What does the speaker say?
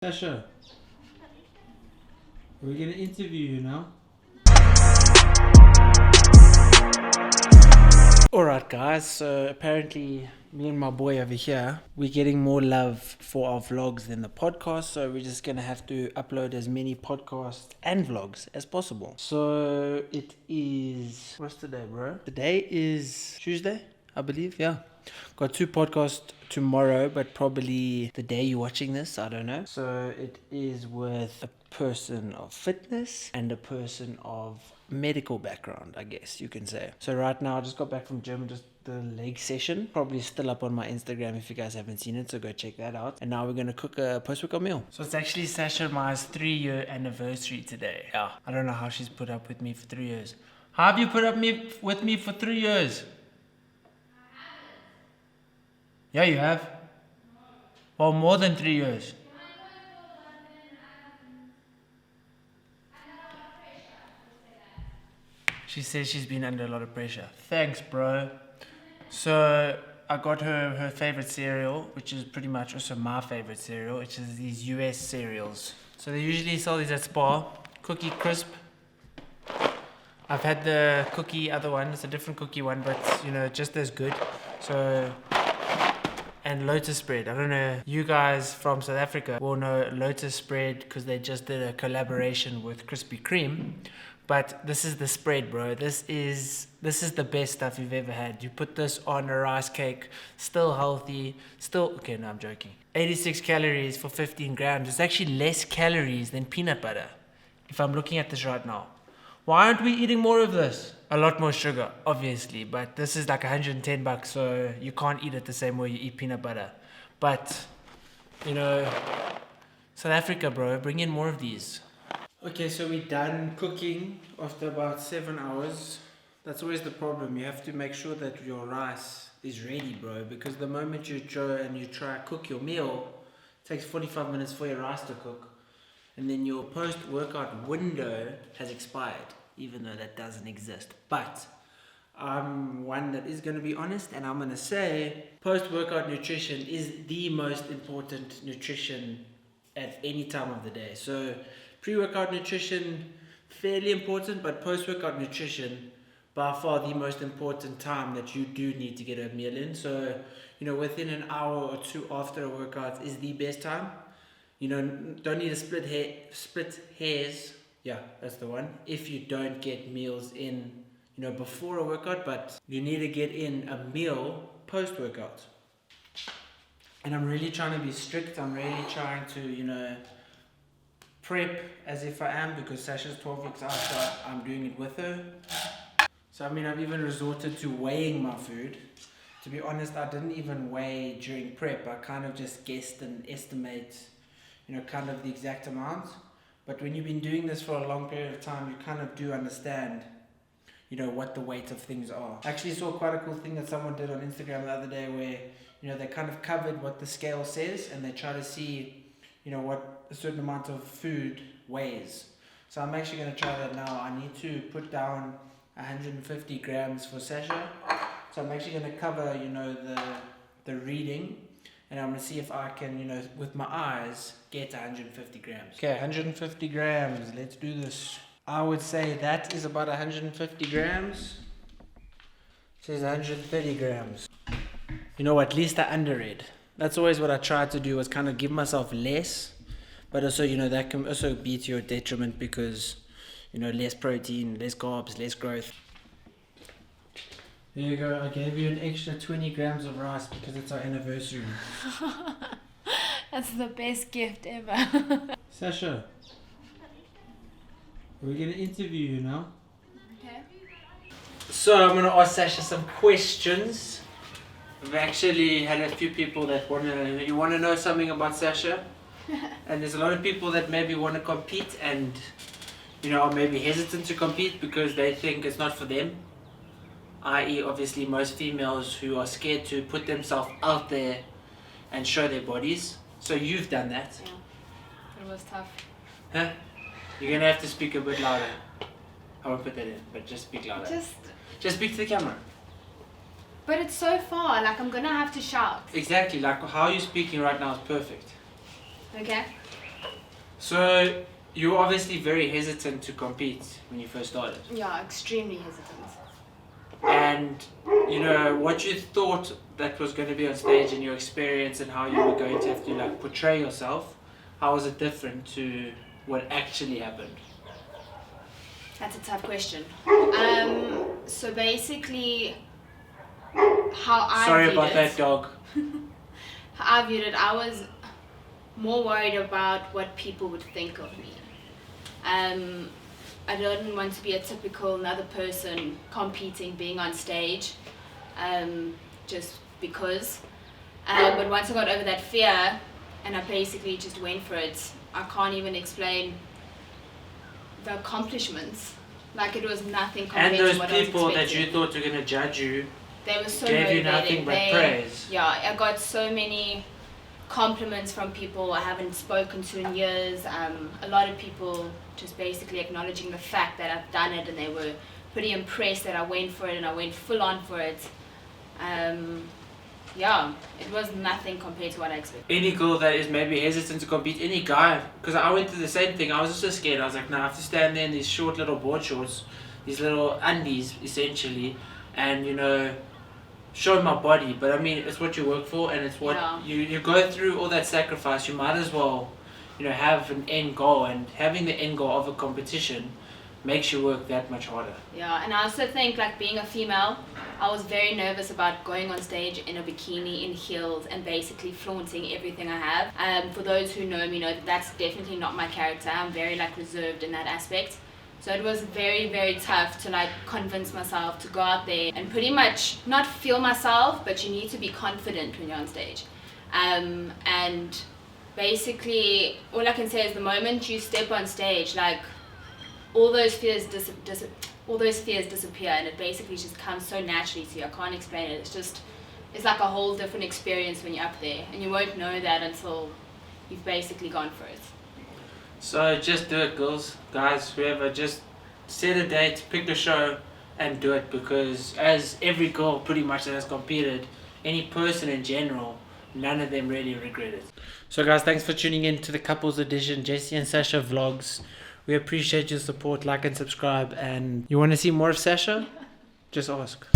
Sasha, we're gonna interview you now. Alright guys, so apparently me and my boy over here, we're getting more love for our vlogs than the podcast, so we're just gonna have to upload as many podcasts and vlogs as possible. So it is, what's today, bro? Today is Tuesday, I believe, yeah. Got 2 podcasts tomorrow, but probably the day you're watching this, I don't know. So it is with a person of fitness and a person of medical background, I guess you can say. So right now I just got back from gym, just the leg session, probably still up on my Instagram if you guys haven't seen it, so go check that out. And now we're gonna cook a post-workout meal. So it's actually Sasha and my 3-year anniversary today. Yeah, I don't know how she's put up with me for 3 years. How have you put up with me for 3 years? Yeah, you have. Well, more than 3 years. She says she's been under a lot of pressure. Thanks, bro. So I got her favorite cereal, which is pretty much also my favorite cereal, which is these US cereals. So they usually sell these at Spar. Cookie Crisp. I've had the cookie other one. It's a different cookie one, but you know, just as good. So, and Lotus Spread. I don't know, you guys from South Africa will know Lotus Spread because they just did a collaboration with Krispy Kreme. But this is the spread, bro. This is the best stuff you've ever had. You put this on a rice cake, still healthy, still, okay, no, I'm joking. 86 calories for 15 grams. It's actually less calories than peanut butter, if I'm looking at this right now. Why aren't we eating more of this? A lot more sugar, obviously, but this is like $110, so you can't eat it the same way you eat peanut butter. But, you know, South Africa, bro, bring in more of these. Okay, so we're done cooking after about 7 hours. That's always the problem. You have to make sure that your rice is ready, bro, because the moment you try to cook your meal, it takes 45 minutes for your rice to cook. And then your post-workout window has expired, even though that doesn't exist. But I'm one that is going to be honest, and I'm going to say post-workout nutrition is the most important nutrition at any time of the day. So pre-workout nutrition, fairly important, but post-workout nutrition, by far the most important time that you do need to get a meal in. So, you know, within an hour or two after a workout is the best time. You know, don't need to split hairs. Yeah, that's the one. If you don't get meals in, you know, before a workout, but you need to get in a meal post-workout. And I'm really trying to be strict. I'm really trying to, you know, prep as if I am, because Sasha's 12 weeks out, so I'm doing it with her. So I mean, I've even resorted to weighing my food. To be honest, I didn't even weigh during prep. I kind of just guessed and estimate, you know, kind of the exact amount. But when you've been doing this for a long period of time, you kind of do understand, you know, what the weight of things are. I actually saw quite a cool thing that someone did on Instagram the other day where, you know, they kind of covered what the scale says and they try to see, you know, what a certain amount of food weighs. So I'm actually going to try that now. I need to put down 150 grams for Sasha. So I'm actually going to cover, you know, the reading, and I'm going to see if I can, you know, with my eyes, get 150 grams. Okay, 150 grams. Let's do this. I would say that is about 150 grams. It says 130 grams. You know, at least I underread. That's always what I try to do, was kind of give myself less. But also, you know, that can also be to your detriment because, you know, less protein, less carbs, less growth. There you go. I gave you an extra 20 grams of rice because it's our anniversary. That's the best gift ever. Sasha, we're going to interview you now. Okay. So I'm going to ask Sasha some questions. We've actually had a few people that want to know something about Sasha. And there's a lot of people that maybe want to compete and, you know, are maybe hesitant to compete because they think it's not for them. I.e. obviously most females who are scared to put themselves out there and show their bodies. So you've done that. Yeah, it was tough. Huh? You're going to have to speak a bit louder. I won't put that in, but just speak louder. Just speak to the camera. But it's so far, like I'm gonna have to shout. Exactly, like how you're speaking right now is perfect. Okay. So you were obviously very hesitant to compete when you first started. Yeah, extremely hesitant. And you know what you thought that was going to be on stage and your experience and how you were going to have to like portray yourself, how was it different to what actually happened? That's a tough question. So basically, how I Sorry viewed about it, that dog. how I viewed it, I was more worried about what people would think of me. I didn't want to be a typical another person competing, being on stage, just because. But once I got over that fear, and I basically just went for it, I can't even explain the accomplishments. Like it was nothing compared And to those what I was people that expecting. you thought were going to judge you They were so gave you motivating. nothing but praise. Yeah, I got so many compliments from people I haven't spoken to in years. A lot of people just basically acknowledging the fact that I've done it, and they were pretty impressed that I went for it and I went full on for it. Yeah, it was nothing compared to what I expected. Any girl that is maybe hesitant to compete, any guy, because I went through the same thing. I was also scared. I was like, no, I have to stand there in these short little board shorts, these little undies essentially, and you know, show my body. But I mean, it's what you work for, and it's what you go through all that sacrifice. You might as well, you know, have an end goal, and having the end goal of a competition makes you work that much harder. Yeah, and I also think like being a female, I was very nervous about going on stage in a bikini, in heels, and basically flaunting everything I have. For those who know me know that that's definitely not my character. I'm very like reserved in that aspect. So it was very, very tough to like convince myself to go out there and pretty much not feel myself, but you need to be confident when you're on stage. And basically, all I can say is the moment you step on stage, like all those fears disappear, and it basically just comes so naturally to you. I can't explain it. It's like a whole different experience when you're up there, and you won't know that until you've basically gone for it. So just do it, girls, guys, whoever. Just set a date, pick a show, and do it, because as every girl pretty much that has competed, any person in general, none of them really regret it. So guys, thanks for tuning in to the couples edition Jesse and Sasha vlogs. We appreciate your support. Like and subscribe. And you want to see more of Sasha? Just ask.